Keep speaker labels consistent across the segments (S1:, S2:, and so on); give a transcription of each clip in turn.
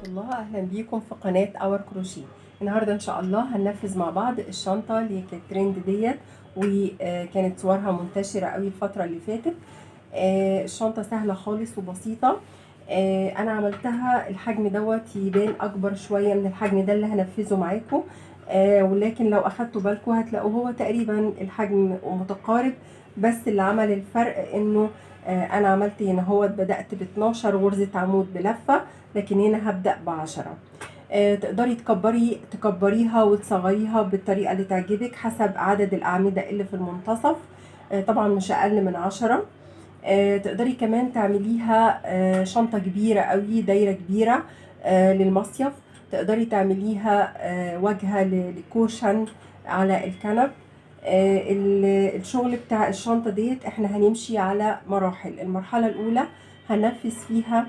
S1: الله، اهلا بيكم في قناه اور كروشيه. النهارده ان شاء الله هننفذ مع بعض الشنطه اللي كانت ترند ديت، وكانت صورها منتشره قوي الفتره اللي فاتت. الشنطه سهله خالص وبسيطه. انا عملتها الحجم دوت يبان اكبر شويه من الحجم ده اللي هنفذه معاكم، ولكن لو اخدتوا بالكم هتلاقوا هو تقريبا الحجم متقارب، بس اللي عمل الفرق انه انا عملت هنا هو بدات ب 12 غرزه عمود بلفه، لكن هنا هبدأ ب10. تقدري تكبريها وتصغريها بالطريقة اللي تعجبك حسب عدد الأعمدة اللي في المنتصف، طبعا مش أقل من 10. تقدري كمان تعمليها شنطة كبيرة قوي، دايرة كبيرة للمصيف. تقدري تعمليها واجهة لكوشن على الكنب. الشغل بتاع الشنطة ديت احنا هنمشي على مراحل. المرحلة الأولى هننفذ فيها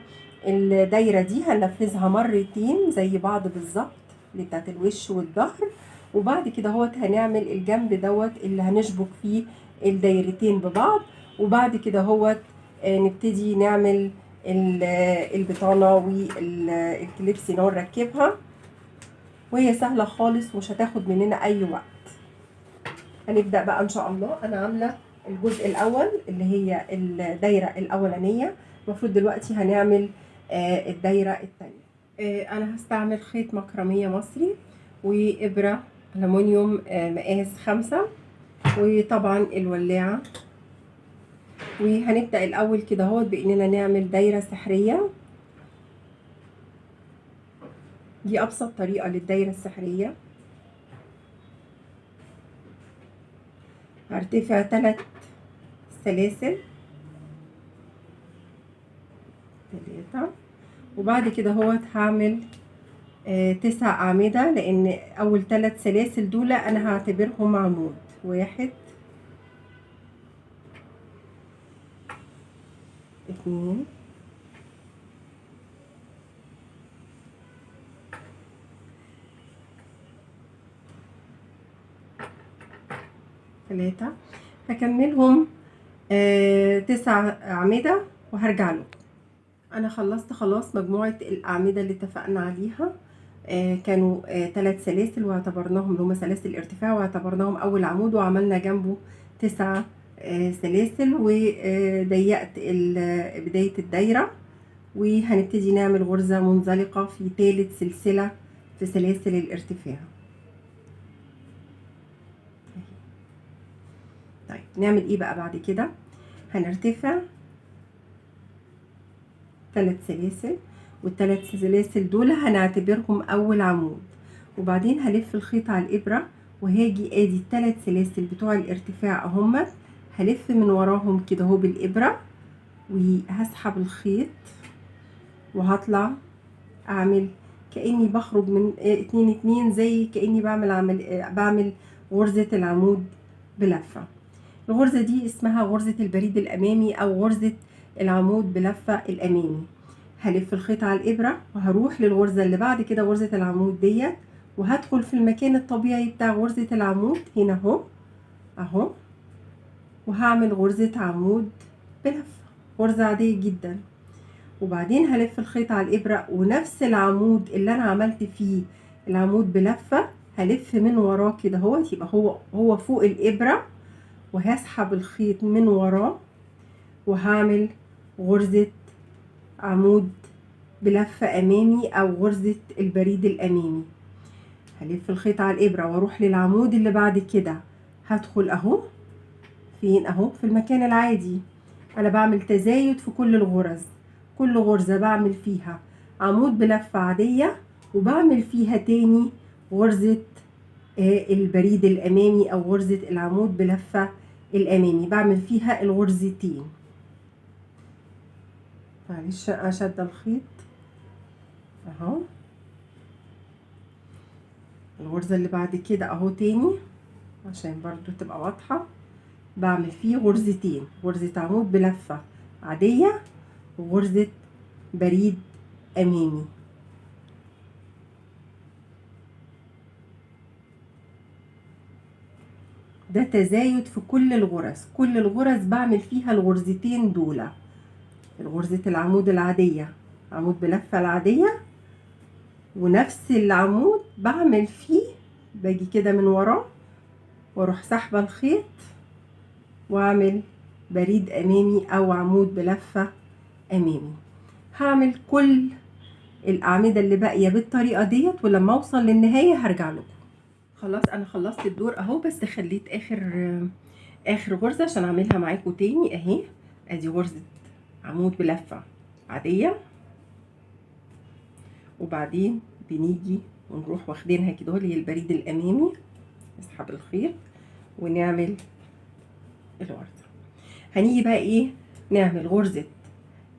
S1: الدايرة دي، هننفذها مرتين زي بعض بالظبط، اللي بتاعت الوش والظهر. وبعد كده هوت هنعمل الجنب دوت اللي هنشبك فيه الدايرتين ببعض. وبعد كده هوت نبتدي نعمل البطانة والكليبس نركبها، وهي سهلة خالص ومش هتاخد مننا أي وقت. هنبدأ بقى إن شاء الله. أنا عاملة الجزء الأول اللي هي الدايرة الأولانية، المفروض دلوقتي هنعمل الدايرة التانية. أنا هستعمل خيط مكرمية مصري وإبرة ألمونيوم مقاس 5، وطبعا الولاعة. وهنبدأ الأول كده اهوت بإننا نعمل دايرة سحرية. دي أبسط طريقة للدايرة السحرية. هرتفع 3 سلاسل، 3، وبعد كده هوت هعمل 9 أعمدة، لأن أول 3 سلاسل دول أنا هعتبرهم عمود. 1 2 3، هكملهم 9 أعمدة وهرجع له. أنا خلصت خلاص مجموعة الأعمدة اللي اتفقنا عليها. كانوا 3 سلاسل واعتبرناهم اللي هما سلاسل الارتفاع، واعتبرناهم أول عمود، وعملنا جنبه 9 سلاسل، وضيقت بداية الدايرة. وهنبتدي نعمل غرزة منزلقة في 3 سلسلة في سلاسل الارتفاع. طيب نعمل ايه بقى بعد كده؟ هنرتفع 3 سلاسل، وال3 سلاسل دول هنعتبرهم اول عمود، وبعدين هلف الخيط على الابره، وهاجي ادي ال3 سلاسل بتوع الارتفاع اهمت، هلف من وراهم كده اهو بالابره، وهسحب الخيط وهطلع اعمل كاني بخرج من 2 2 زي كاني بعمل غرزه العمود بلفه. الغرزة دي اسمها غرزة البريد الأمامي أو غرزة العمود بلفة الأمامي. هلف الخيط على الإبرة وهروح للغرزة اللي بعد كده غرزة العمود ديت، وهدخل في المكان الطبيعي بتاع غرزة العمود هنا اهو اهو، وهعمل غرزة عمود بلفة، غرزة عادية جدا. وبعدين هلف الخيط على الإبرة، ونفس العمود اللي أنا عملت فيه العمود بلفة هلف من وراه كده اهو، يبقى هو فوق الإبرة، وهسحب الخيط من وراه وهعمل غرزة عمود بلفة أمامي أو غرزة البريد الأمامي. هلف الخيط على الإبرة واروح للعمود اللي بعد كده، هدخل أهو فين أهو في المكان العادي. أنا بعمل تزايد في كل الغرز، كل غرزة بعمل فيها عمود بلفة عادية، وبعمل فيها تاني غرزة البريد الأمامي أو غرزة العمود بلفة الأمامي، بعمل فيها الغرزتين. معلش أشد الخيط أهو. الغرزة اللي بعد كده أهو تاني عشان برضو تبقى واضحة، بعمل فيه غرزتين، غرزة عمود بلفة عادية وغرزة بريد أمامي. ده تزايد في كل الغرز، كل الغرز بعمل فيها الغرزتين دول، غرزة العمود العادية، عمود بلفة العادية، ونفس العمود بعمل فيه، باجي كده من وراه واروح سحبه الخيط واعمل بريد امامي او عمود بلفه امامي. هعمل كل الاعمده اللي باقيه بالطريقه ديت، ولما اوصل للنهايه هرجع لكم. خلاص انا خلصت الدور اهو، بس خليت اخر غرزه عشان اعملها معاكم تاني اهي. ادي غرزه عمود بلفه عاديه، وبعدين بنيجي ونروح واخدينها كده اللي هي البريد الامامي، نسحب الخيط ونعمل الغرزه. هنيجي بقى ايه، نعمل غرزه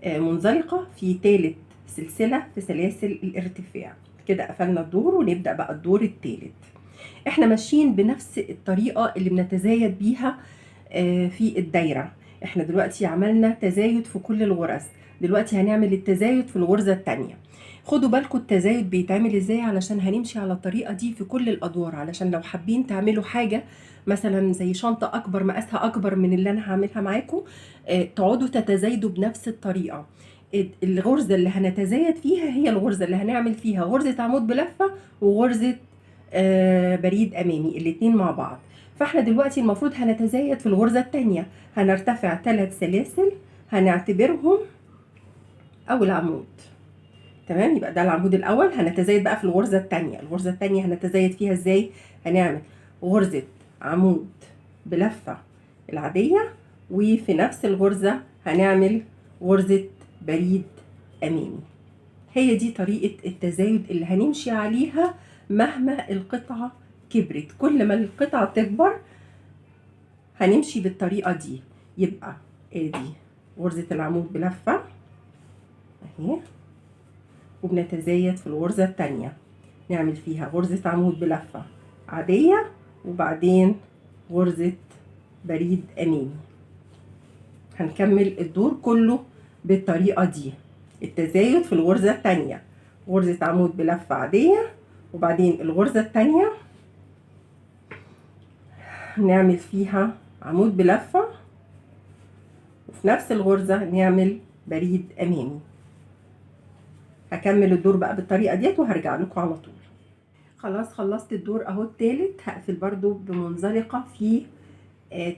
S1: منزلقه في ثالث سلسله في سلاسل الارتفاع. كده قفلنا الدور ونبدا بقى الدور الثالث. احنا ماشيين بنفس الطريقه اللي بنتزايد بيها في الدايره. احنا دلوقتي عملنا تزايد في كل الغرز، دلوقتي هنعمل التزايد في الغرزه الثانيه. خدوا بالكم التزايد بيتعمل ازاي، علشان هنمشي على الطريقه دي في كل الادوار، علشان لو حابين تعملوا حاجه مثلا زي شنطه اكبر مقاسها اكبر من اللي انا هعملها معاكم، تقعدوا تتزايدوا بنفس الطريقه. الغرزه اللي هنتزايد فيها هي الغرزه اللي هنعمل فيها غرزه عمود بلفه وغرزه بريد امامي الاتنين مع بعض. فاحنا دلوقتي المفروض هنتزايد في الغرزه الثانيه، هنرتفع 3 سلاسل هنعتبرهم اول عمود. تمام، يبقى ده العمود الاول. هنتزايد بقى في الغرزه الثانيه. الغرزه الثانيه هنتزايد فيها ازاي؟ هنعمل غرزه عمود بلفه العاديه، وفي نفس الغرزه هنعمل غرزه بريد امامي. هي دي طريقه التزايد اللي هنمشي عليها مهما القطعه كبرت. كل ما القطعه تكبر هنمشي بالطريقه دي. يبقى ادي غرزه العمود بلفه اهي، وبنتزايد في الغرزة التانية نعمل فيها غرزة عمود بلفة عادية، وبعدين غرزة بريد أمامي. هنكمل الدور كله بالطريقة دي. التزايد في الغرزة التانية غرزة عمود بلفة عادية، وبعدين الغرزة التانية نعمل فيها عمود بلفة، وفي نفس الغرزة نعمل بريد أمامي. هكمل الدور بقى بالطريقه ديت وهرجع لكم على طول. خلاص خلصت الدور اهو التالت. هقفل برضو بمنزلقه في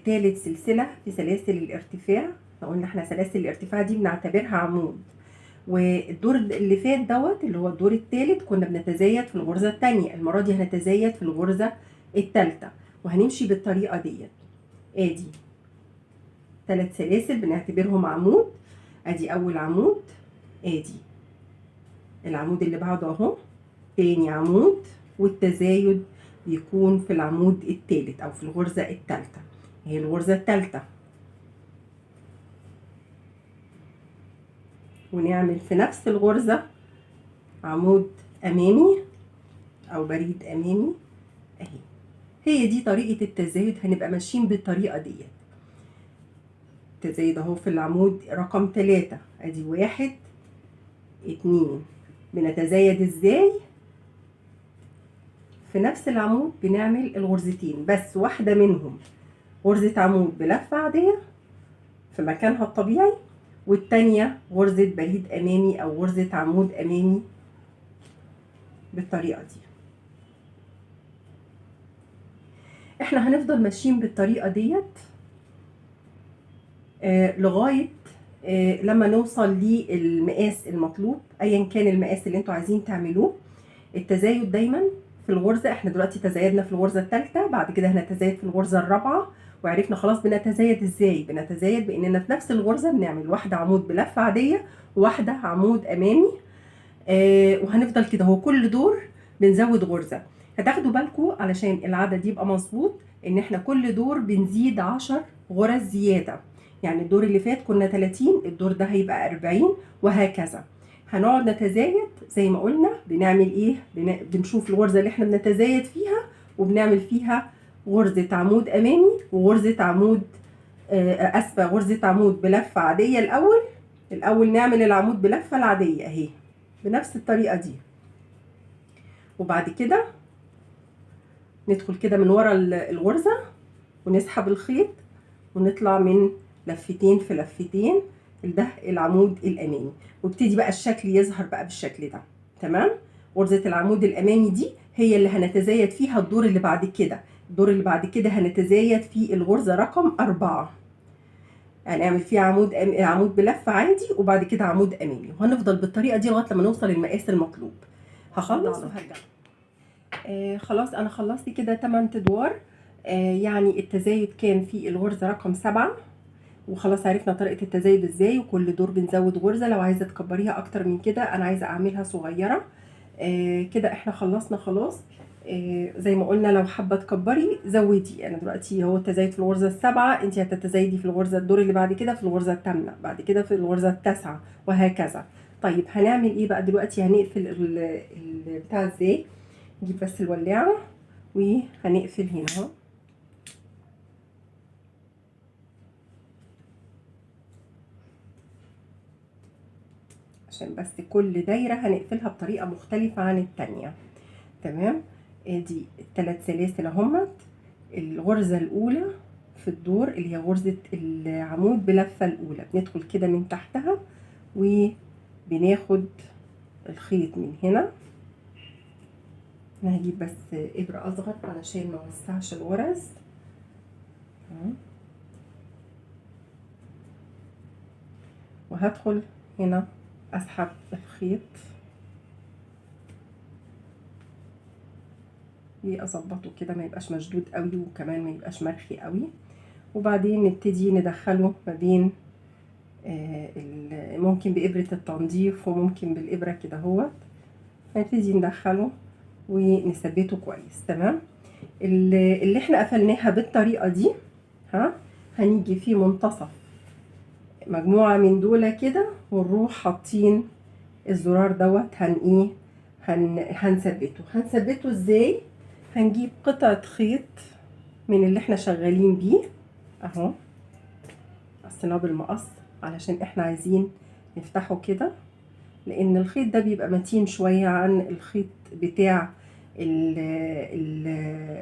S1: تالت سلسله في سلاسل الارتفاع. قلنا احنا سلاسل الارتفاع دي بنعتبرها عمود، والدور اللي فات دوت اللي هو الدور التالت كنا بنتزايد في الغرزه الثانيه. المره دي هنتزايد في الغرزه الثالثه، وهنمشي بالطريقه ديت. ادي 3 سلاسل بنعتبرهم عمود. ادي اول عمود، ادي العمود اللي بعده اهو تاني عمود، والتزايد بيكون في العمود الثالث او في الغرزه الثالثه. هي الغرزه الثالثه، ونعمل في نفس الغرزه عمود امامي او بريد امامي اهي. هي دي طريقه التزايد، هنبقى ماشيين بالطريقه ديت. التزايد اهو في العمود رقم 3. ادي 1 2. بنتزايد ازاي؟ في نفس العمود بنعمل الغرزتين، بس واحدة منهم غرزة عمود بلفة عادية في مكانها الطبيعي، والتانية غرزة بريد أمامي أو غرزة عمود أمامي بالطريقة دي. احنا هنفضل ماشيين بالطريقة ديت لغاية لما نوصل للمقاس المطلوب، ايا كان المقاس اللي انتوا عايزين تعملوه. التزايد دايما في الغرزه، احنا دلوقتي تزايدنا في الغرزه الثالثه، بعد كده هنتزايد في الغرزه الرابعه، وعرفنا خلاص بنتزايد ازاي. بنتزايد باننا في نفس الغرزه بنعمل واحده عمود بلفه عاديه وواحده عمود امامي، وهنفضل كده هو كل دور بنزود غرزه. هتاخدوا بالكم علشان العدد يبقى مظبوط ان احنا كل دور بنزيد 10 غرز زياده. يعني الدور اللي فات كنا 30، الدور ده هيبقى 40، وهكذا. هنقعد نتزايد زي ما قلنا. بنعمل ايه؟ بنشوف الغرزه اللي احنا بنتزايد فيها وبنعمل فيها غرزه عمود امامي وغرزه عمود غرزه عمود بلفه عاديه. الاول نعمل العمود بلفه العاديه اهي بنفس الطريقه دي، وبعد كده ندخل كده من ورا الغرزه ونسحب الخيط ونطلع من لفتين في لفتين. ده العمود الامامي، وابتدي بقى الشكل يظهر بقى بالشكل ده. تمام، غرزة العمود الامامي دي هي اللي هنتزايد فيها الدور اللي بعد كده. الدور اللي بعد كده هنتزايد في الغرزة رقم 4، هنعمل فيها عمود بلف عادي وبعد كده عمود امامي، وهنفضل بالطريقة دي لغاية لما نوصل للمقاس المطلوب. هخلص وهرجع. خلاص انا خلصت كده 8 ادوار. يعني التزايد كان في الغرزة رقم 7، وخلاص عرفنا طريقة التزايد ازاي، وكل دور بنزود غرزة. لو عايزة تكبريها اكتر من كده، انا عايزة اعملها صغيرة. كده احنا خلصنا خلاص. زي ما قلنا لو حابة تكبري زودي. انا دلوقتي هو التزايد في الغرزة 7، انت هتتزايدي في الغرزة الدور اللي بعد كده في الغرزة 8، بعد كده في الغرزة 9، وهكذا. طيب هنعمل ايه بقى دلوقتي؟ هنقفل البتاع ازاي؟ نجيب بس الولاعة وهنقفل هنا اهو. عشان بس كل دايرة هنقفلها بطريقة مختلفة عن التانية. تمام. ادي ال3 سلاسل اهمت. الغرزة الاولى في الدور اللي هي غرزة العمود بلفة الاولى، بندخل كده من تحتها وبناخد الخيط من هنا. انا هجيب بس ابرة اصغر علشان ما اوسعش الغرز. وهدخل هنا اسحب الخيط واظبطه كده ما يبقاش مشدود قوي، وكمان ما يبقاش مرخي قوي. وبعدين نبتدي ندخله ما بين ممكن بإبرة التنظيف وممكن بالإبرة كده اهوت. هنبتدي ندخله ونثبته كويس. تمام. اللي احنا قفلناها بالطريقة دي، هنيجي في منتصف مجموعة من دول كده، ونروح حاطين الزرار دوت. هنثبته ازاي؟ هنجيب قطعة خيط من اللي احنا شغالين بيه اهو، قصيناه بالمقص علشان احنا عايزين نفتحه كده، لان الخيط ده بيبقى متين شوية عن الخيط بتاع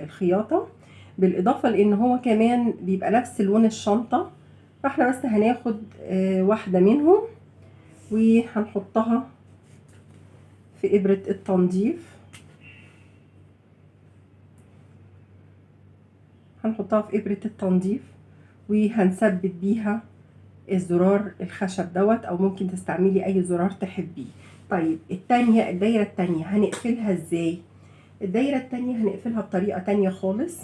S1: الخياطة، بالاضافة لان هو كمان بيبقى نفس لون الشنطة. فاحنا بس هناخد واحدة منهم وهنحطها في إبرة التنظيف. وهنثبت بيها الزرار الخشب دوت، او ممكن تستعملي اي زرار تحبيه. طيب الدايرة التانية هنقفلها ازاي؟ الدايرة التانية هنقفلها بطريقة تانية خالص.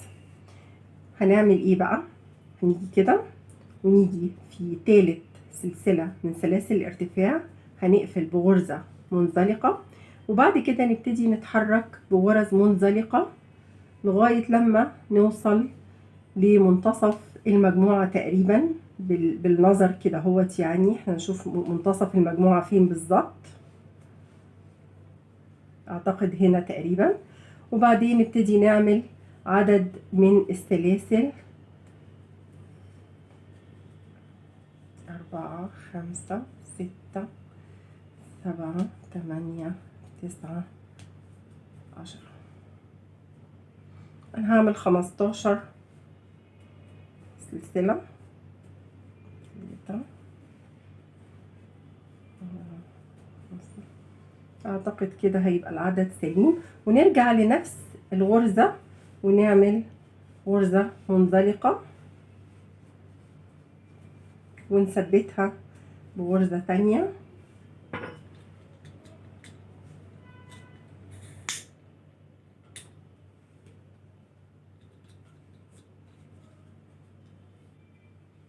S1: هنعمل ايه بقى؟ هنيجي كده ونيجي في تالت سلسلة من سلاسل الارتفاع، هنقفل بغرزة منزلقة، وبعد كده نبتدي نتحرك بغرز منزلقة لغاية لما نوصل لمنتصف المجموعة تقريبا بالنظر كده اهوت. يعني احنا نشوف منتصف المجموعة فين بالظبط، اعتقد هنا تقريبا. وبعدين نبتدي نعمل عدد من السلاسل 4 5 6 7 8 9 10. انا هعمل 15 سلسلة. اعتقد كده هيبقى العدد سليم. ونرجع لنفس الغرزة ونعمل غرزة منزلقة ونثبتها بغرزة تانية.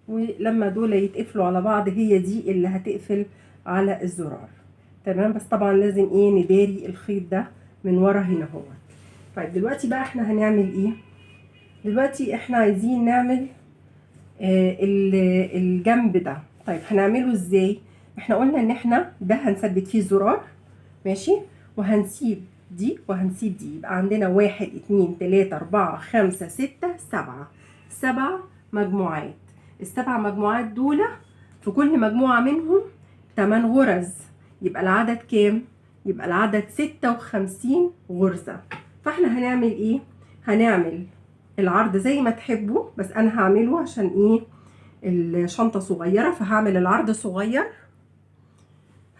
S1: ولما دول يتقفلوا على بعض هي دي اللي هتقفل على الزرار. تمام. بس طبعا لازم نداري الخيط ده من ورا هنا اهو. طيب دلوقتي بقى احنا هنعمل ايه؟ دلوقتي احنا عايزين نعمل الجنب ده. طيب هنعمله ازاي؟ احنا قلنا ان احنا ده هنثبت فيه الزرار، ماشي، وهنسيب دي وهنسيب دي. يبقى عندنا 1 2 3 4 5 6 7 7 مجموعات. ال7 مجموعات دول في كل مجموعة منهم 8 غرز. يبقى العدد كام؟ يبقى العدد 56 غرزة. فاحنا هنعمل ايه؟ هنعمل العرض زي ما تحبوا، بس انا هعمله عشان الشنطة صغيرة، فهعمل العرض صغير.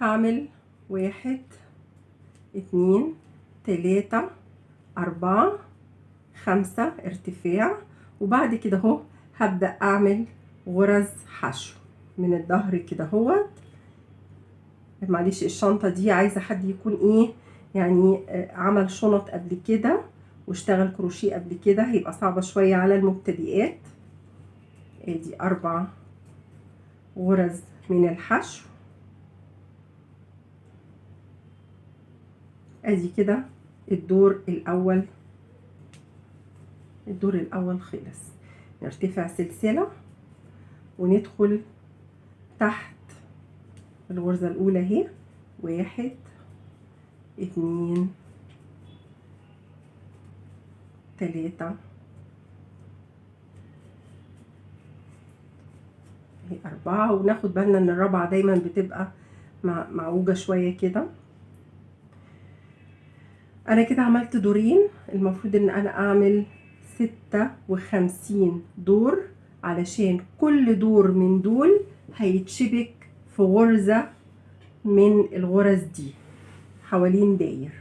S1: هعمل 1 2 3 4 5 ارتفاع. وبعد كده اهو هبدأ اعمل غرز حشو من الظهر كده اهوت. معلش الشنطة دي عايزة حد يكون ايه يعني عمل شنط قبل كده واشتغل كروشيه قبل كده، هيبقى صعبة شوية على المبتدئات. ادي 4 غرز من الحشو. ادي كده الدور الاول خلص. نرتفع سلسلة وندخل تحت الغرزة الاولى اهي، 1 2 3 اهي 4. وناخد بالنا ان الرابعة دايما بتبقى معوجة شوية كده. انا كده عملت دورين، المفروض ان انا اعمل 56 دور، علشان كل دور من دول هيتشبك في غرزة من الغرز دي حوالين داير.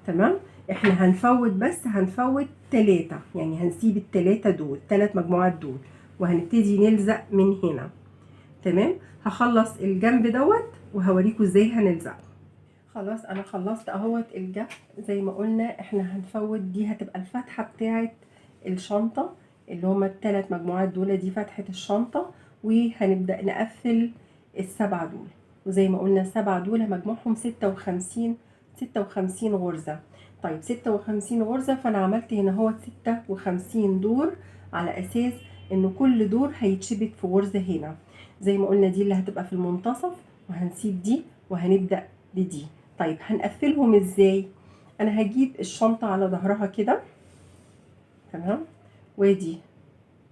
S1: تمام. احنا هنفوت بس هنفوت 3، يعني هنسيب ال3 دول 3 مجموعات دول وهنبتدي نلزق من هنا. تمام. هخلص الجنب دوت وهوريكم ازاي هنلزقه. خلاص انا خلصت اهوت الجنب. زي ما قلنا احنا هنفوت دي، هتبقى الفتحة بتاعت الشنطة اللي هما ال3 مجموعات دول، دي فتحة الشنطة. وهنبدأ نقفل ال7 دول، وزي ما قلنا ال7 دول مجموعهم 56 غرزة. طيب 56 غرزة، فانا عملت هنا هو 56 دور على اساس ان كل دور هيتشبك في غرزة هنا. زي ما قلنا دي اللي هتبقى في المنتصف، وهنسيب دي وهنبدأ بدي. طيب هنقفلهم ازاي؟ انا هجيب الشنطة على ظهرها كده. تمام. وادي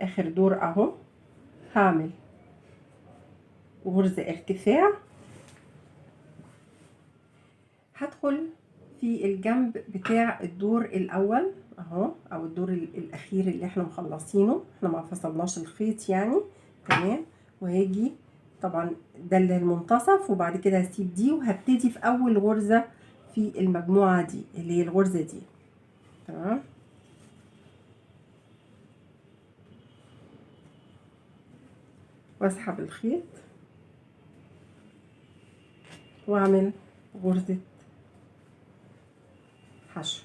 S1: اخر دور اهو، هعمل غرزة ارتفاع، هدخل في الجنب بتاع الدور الاول اهو، او الدور الاخير اللي احنا مخلصينه، احنا ما فصلناش الخيط يعني. تمام. وهاجي طبعا ده اللي المنتصف، وبعد كده هسيب دي وهبتدي في اول غرزة في المجموعة دي اللي هي الغرزة دي. تمام. واسحب الخيط واعمل غرزة حشو،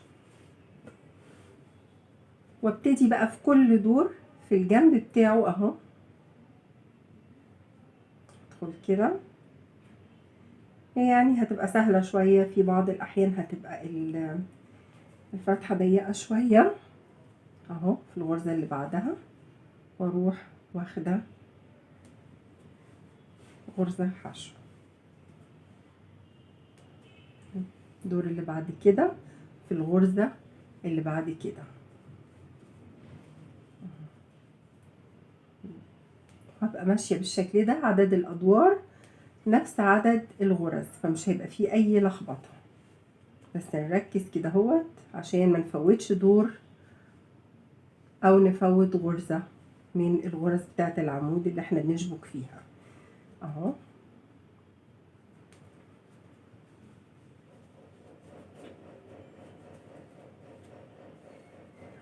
S1: وابتدي بقى في كل دور في الجنب بتاعه اهو. ادخل كده، يعني هتبقى سهلة شوية، في بعض الاحيان هتبقى الفتحة ضيقة شوية اهو. في الغرزة اللي بعدها واروح واخدة غرزة حشو. الدور اللي بعد كده في الغرزة اللي بعد كده هبقى ماشية بالشكل ده. عدد الادوار نفس عدد الغرز، فمش هيبقى فيه اي لخبطة، بس نركز كده اهوت عشان ما نفوتش دور او نفوت غرزة من الغرز بتاعت العمود اللي احنا بنشبك فيها اهو.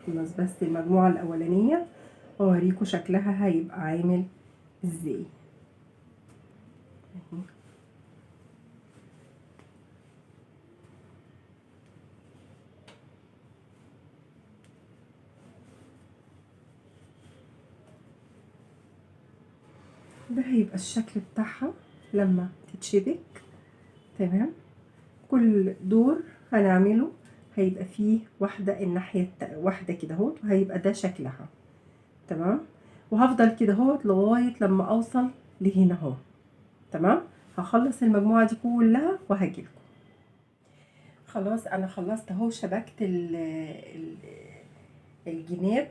S1: خلاص بس المجموعة الاولانية واوريكم شكلها هيبقى عامل ازاي. ده هيبقى الشكل بتاعها لما تتشبك. تمام. كل دور هنعمله هيبقى فيه واحدة الناحية واحدة كده اهوت، وهيبقى ده شكلها. تمام. وهفضل كده اهوت لغاية لما اوصل لهنا اهو. تمام. هخلص المجموعة دي كلها وهجيلكم. خلاص انا خلصت اهو، شبكت الجناب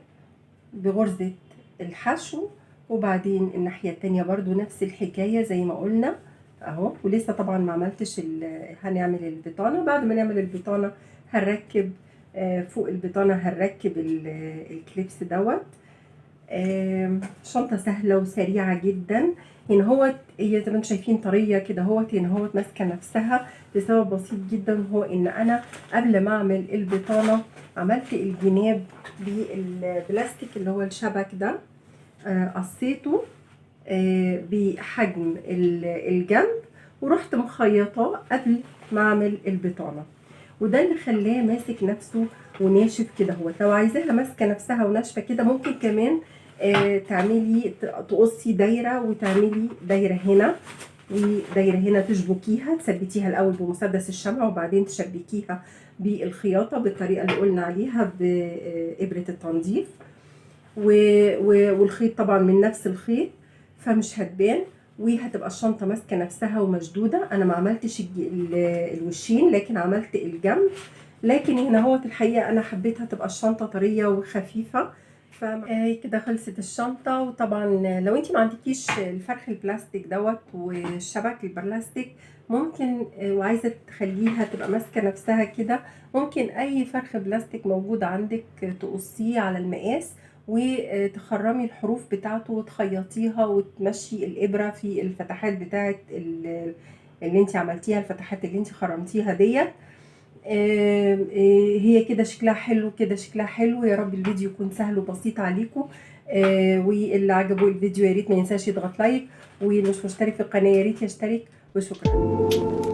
S1: بغرزة الحشو، وبعدين الناحية التانية برضو نفس الحكاية زي ما قلنا اهو. ولسه طبعا ما عملتش هنعمل البطانة. بعد ما نعمل البطانة هنركب فوق البطانة هنركب الكليبس دوت. شنطة سهلة وسريعة جدا. هنا هوت هي زي ما انتم شايفين طريه كده هوت، هنا هوت ماسكه نفسها لسبب بسيط جدا، هو ان انا قبل ما اعمل البطانه عملت الجناب بالبلاستيك اللي هو الشبك ده، قصيته بحجم الجنب ورحت مخيطاه قبل ما اعمل البطانه، وده اللي خلاه ماسك نفسه وناشف كده. هو لو عايزاها ماسكه نفسها وناشفه كده ممكن كمان تعملي تقصي دايره وتعملي دايره هنا ودايره هنا، تشبكيها تثبتيها الاول بمسدس الشمع وبعدين تشبكيها بالخياطه بالطريقه اللي قلنا عليها بابره التنظيف، والخيط طبعا من نفس الخيط فمش هتبان، وهتبقى الشنطه ماسكه نفسها ومشدوده. انا ما عملتش الوشين لكن عملت الجنب، لكن هنا هو الحقيقه انا حبيتها تبقى الشنطه طريه وخفيفه. كده خلصت الشنطه. وطبعا لو انت ما عندكيش الفرخ البلاستيك دوت والشبك البلاستيك ممكن وعايزه تخليها تبقى ماسكه نفسها كده، ممكن اي فرخ بلاستيك موجود عندك تقصيه على المقاس وتخرمي الحروف بتاعته وتخيطيها وتمشي الابره في الفتحات بتاعه اللي انت عملتيها، الفتحات اللي انت خرمتيها ديت. هي كده شكلها حلو، كده شكلها حلو. يا رب الفيديو يكون سهل وبسيط عليكم، واللي عجبه الفيديو يا ريت ما ينساش يضغط لايك، واللي مش مشترك في القناه يا ريت يشترك، وشكرا.